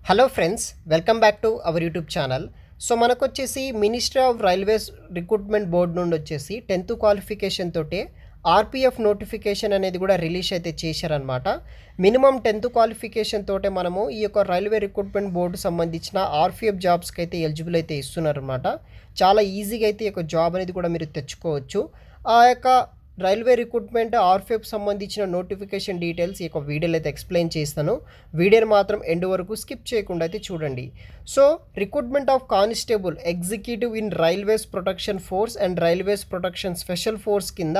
Hello friends, welcome back to our YouTube channel. So మనకొచ్చేసి ministry of railways recruitment board నుండి వచ్చేసి 10th qualification తోటే RPF notification అనేది కూడా రిలీజ్ అయితే చేశారనమాట. మినిమం 10th క్వాలిఫికేషన్ తోటే మనము ఈ యొక్క రైల్వే రిక్రూట్మెంట్ బోర్డు సంబంధించిన ఆర్పిఎఫ్ జాబ్స్కి అయితే ఎలిజిబుల్ అయితే ఇస్తున్నారనమాట. చాలా ఈజీగా అయితే ఈ యొక్క జాబ్ అనేది కూడా మీరు తెచ్చుకోవచ్చు. ఆ యొక్క రైల్వే రిక్రూట్మెంట్ ఆర్పిఎఫ్ సంబంధించిన నోటిఫికేషన్ డీటెయిల్స్ ఈ యొక్క వీడియోలో అయితే ఎక్స్ప్లెయిన్ చేస్తాను. వీడియోని మాత్రం ఎండ్ వరకు స్కిప్ చేయకుండా అయితే చూడండి. So recruitment of constable executive in railways protection force and railways protection special force కింద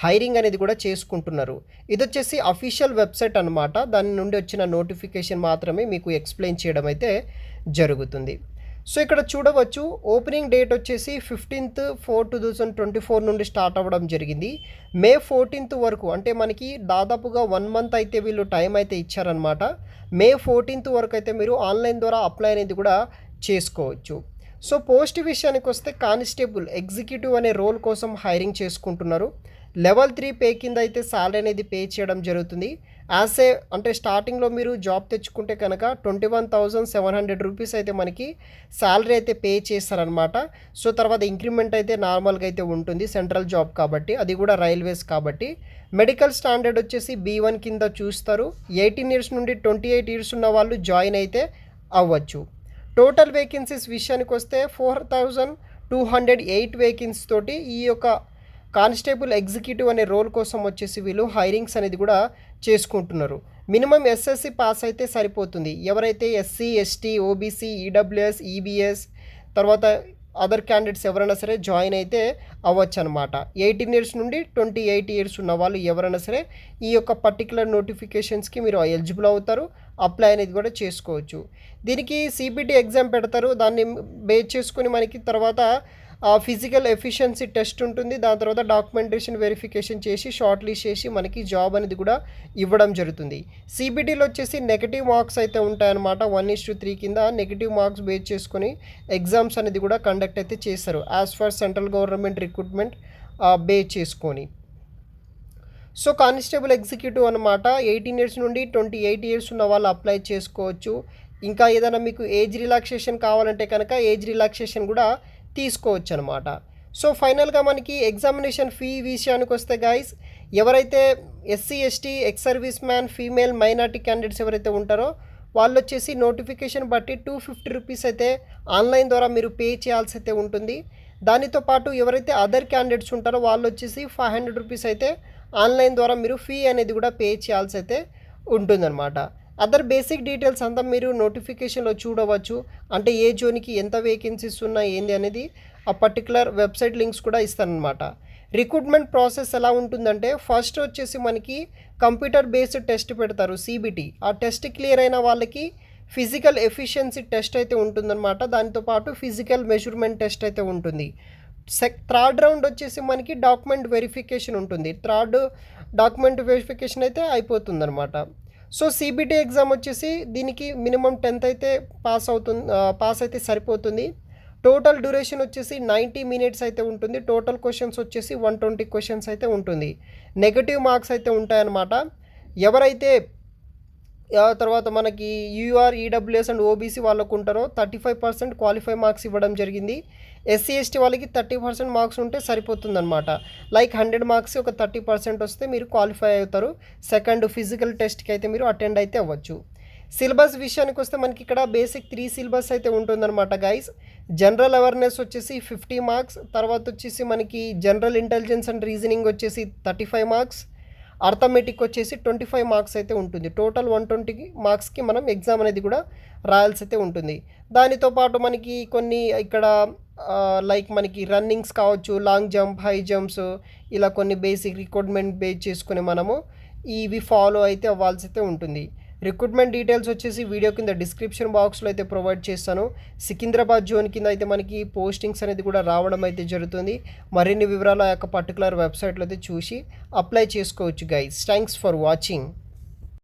హైరింగ్ అనేది కూడా చేసుకుంటున్నారు. ఇది వచ్చేసి అఫీషియల్ వెబ్సైట్ అనమాట. దాని నుండి వచ్చిన నోటిఫికేషన్ మాత్రమే మీకు ఎక్స్ప్లెయిన్ చేయడం అయితే జరుగుతుంది. సో ఇక్కడ చూడవచ్చు, ఓపెనింగ్ డేట్ వచ్చేసి 15th 4 2024 నుండి స్టార్ట్ అవ్వడం జరిగింది. మే 14th వరకు, అంటే మనకి దాదాపుగా 1 month అయితే వీళ్ళు టైం అయితే ఇచ్చారనమాట. మే 14th వరకు అయితే మీరు ఆన్లైన్ ద్వారా అప్లై అనేది కూడా చేసుకోవచ్చు. సో పోస్ట్ విషయానికి వస్తే కానిస్టేబుల్ ఎగ్జిక్యూటివ్ అనే రోల్ కోసం హైరింగ్ చేసుకుంటున్నారు. లెవెల్ 3 పే కింద అయితే శాలరీ అనేది పే చేయడం జరుగుతుంది. అంటే స్టార్టింగ్లో మీరు జాబ్ తెచ్చుకుంటే కనుక 21,700 రూపీస్ అయితే మనకి శాలరీ అయితే పే చేస్తారనమాట. సో తర్వాత ఇంక్రిమెంట్ అయితే నార్మల్గా అయితే ఉంటుంది, సెంట్రల్ జాబ్ కాబట్టి, అది కూడా రైల్వేస్ కాబట్టి. మెడికల్ స్టాండర్డ్ వచ్చేసి B1 కింద చూస్తారు. 18 years నుండి 28 years ఉన్న వాళ్ళు జాయిన్ అయితే అవ్వచ్చు. టోటల్ వేకెన్సీస్ విషయానికి వస్తే 4,208 వేకెన్సీ తోటి ఈ యొక్క కానిస్టేబుల్ ఎగ్జిక్యూటివ్ అనే రోల్ కోసం వచ్చేసి వీళ్ళు హైరింగ్స్ అనేది కూడా చేసుకుంటున్నారు. మినిమం SSC పాస్ అయితే సరిపోతుంది. ఎవరైతే SC ST OBC EWS EBS తర్వాత అదర్ క్యాండిడేట్స్ ఎవరైనా సరే జాయిన్ అయితే అవ్వచ్చు అనమాట. 18 years నుండి 28 years ఉన్న వాళ్ళు ఎవరైనా సరే ఈ యొక్క పర్టికులర్ నోటిఫికేషన్స్కి మీరు ఎలిజిబుల్ అవుతారు. అప్లై అనేది కూడా చేసుకోవచ్చు. దీనికి CBT ఎగ్జామ్ పెడతారు. దాన్ని బేస్ చేసుకొని మనకి తర్వాత ఫిజికల్ ఎఫిషియన్సీ టెస్ట్ ఉంటుంది. దాని తర్వాత డాక్యుమెంటేషన్ వెరిఫికేషన్ చేసి షార్ట్ లిస్ట్ చేసి మనకి జాబ్ అనేది కూడా ఇవ్వడం జరుగుతుంది. CBTలో వచ్చేసి నెగిటివ్ మార్క్స్ అయితే ఉంటాయన్నమాట. 1:3 కింద నెగిటివ్ మార్క్స్ బేస్ చేసుకొని ఎగ్జామ్స్ అనేది కూడా కండక్ట్ అయితే చేస్తారు, as for central government recruitment base చేసుకొని. సో కానిస్టేబుల్ ఎగ్జిక్యూటివ్ అనమాట. 18 years నుండి 28 years ఉన్న వాళ్ళు అప్లై చేసుకోవచ్చు. ఇంకా ఏదైనా మీకు ఏజ్ రిలాక్సేషన్ కావాలంటే కనుక ఏజ్ రిలాక్సేషన్ కూడా తీసుకోవచ్చు అనమాట. సో ఫైనల్గా మనకి ఎగ్జామినేషన్ ఫీ విషయానికి వస్తే గైస్, ఎవరైతే SC ST ex service man female minority candidates ఎవరైతే ఉంటారో వాళ్ళు వచ్చేసి నోటిఫికేషన్ బట్టి 250 రూపీస్ అయితే ఆన్లైన్ ద్వారా మీరు పే చేయాల్సి అయితే ఉంటుంది. దానితో పాటు ఎవరైతే అదర్ క్యాండిడేట్స్ ఉంటారో వాళ్ళు వచ్చేసి 500 రూపీస్ అయితే ఆన్లైన్ ద్వారా మీరు ఫీ అనేది కూడా పే చేయాల్సి అయితే ఉంటుందన్నమాట. అదర్ బేసిక్ డీటెయిల్స్ అంతా మీరు నోటిఫికేషన్లో చూడవచ్చు. అంటే ఏ జోన్కి ఎంత వేకెన్సీస్ ఉన్నాయి ఏంది అనేది ఆ పర్టికులర్ వెబ్సైట్ లింక్స్ కూడా ఇస్తానన్నమాట. రిక్రూట్మెంట్ ప్రాసెస్ ఎలా ఉంటుందంటే, ఫస్ట్ వచ్చేసి మనకి కంప్యూటర్ బేస్డ్ టెస్ట్ పెడతారు CBT. ఆ టెస్ట్ క్లియర్ అయిన వాళ్ళకి ఫిజికల్ ఎఫిషియన్సీ టెస్ట్ అయితే ఉంటుందన్నమాట. దాంతోపాటు ఫిజికల్ మెజర్మెంట్ టెస్ట్ అయితే ఉంటుంది. థర్డ్ రౌండ్ వచ్చేసి మనకి డాక్యుమెంట్ వెరిఫికేషన్ ఉంటుంది. థర్డ్ డాక్యుమెంట్ వెరిఫికేషన్ అయితే అయిపోతుందన్నమాట. సో CBT ఎగ్జామ్ వచ్చేసి దీనికి మినిమం 10th అయితే పాస్ అయితే సరిపోతుంది. టోటల్ డ్యూరేషన్ వచ్చేసి 90 minutes అయితే ఉంటుంది. టోటల్ క్వశ్చన్స్ వచ్చేసి 120 questions అయితే ఉంటుంది. నెగటివ్ మార్క్స్ అయితే ఉంటాయన్నమాట. ఎవరైతే తర్వాత మనకి UR EWS అండ్ OBC వాళ్ళకు ఉంటారో 35% క్వాలిఫై మార్క్స్ ఇవ్వడం జరిగింది. SC ST వాళ్ళకి 30% మార్క్స్ ఉంటే సరిపోతుందన్నమాట. లైక్ 100 మార్క్స్ ఒక 30% వస్తే మీరు క్వాలిఫై అవుతారు. సెకండ్ ఫిజికల్ టెస్ట్కి అయితే మీరు అటెండ్ అయితే అవ్వచ్చు. సిలబస్ విషయానికి వస్తే మనకి ఇక్కడ బేసిక్ 3 syllabus అయితే ఉంటుందన్నమాట గైస్. జనరల్ అవేర్నెస్ వచ్చేసి 50 మార్క్స్, తర్వాత వచ్చేసి మనకి జనరల్ ఇంటెలిజెన్స్ అండ్ రీజనింగ్ వచ్చేసి 35 మార్క్స్, అర్థమెటిక్ వచ్చేసి 25 మార్క్స్ అయితే ఉంటుంది. టోటల్ 120 మార్క్స్కి మనం ఎగ్జామ్ అనేది కూడా రాయాల్సి అయితే ఉంటుంది. దానితో పాటు మనకి కొన్ని ఇక్కడ లైక్ మనకి రన్నింగ్స్ కావచ్చు, లాంగ్ జంప్, హై జంప్స్, ఇలా కొన్ని బేసిక్ రిక్రూట్మెంట్ బేస్ చేసుకుని మనము ఇవి ఫాలో అయితే అవ్వాల్సి అయితే ఉంటుంది. రిక్రూట్మెంట్ డీటెయిల్స్ వచ్చేసి వీడియో కింద డిస్క్రిప్షన్ బాక్స్లో అయితే ప్రొవైడ్ చేస్తాను. సికింద్రాబాద్ జోన్ కింద అయితే మనకి పోస్టింగ్స్ అనేది కూడా రావడం అయితే జరుగుతుంది. మరిన్ని వివరాలు ఆ యొక్క పర్టికులర్ వెబ్సైట్లో అయితే చూసి అప్లై చేసుకోవచ్చు గైస్. Thanks for watching.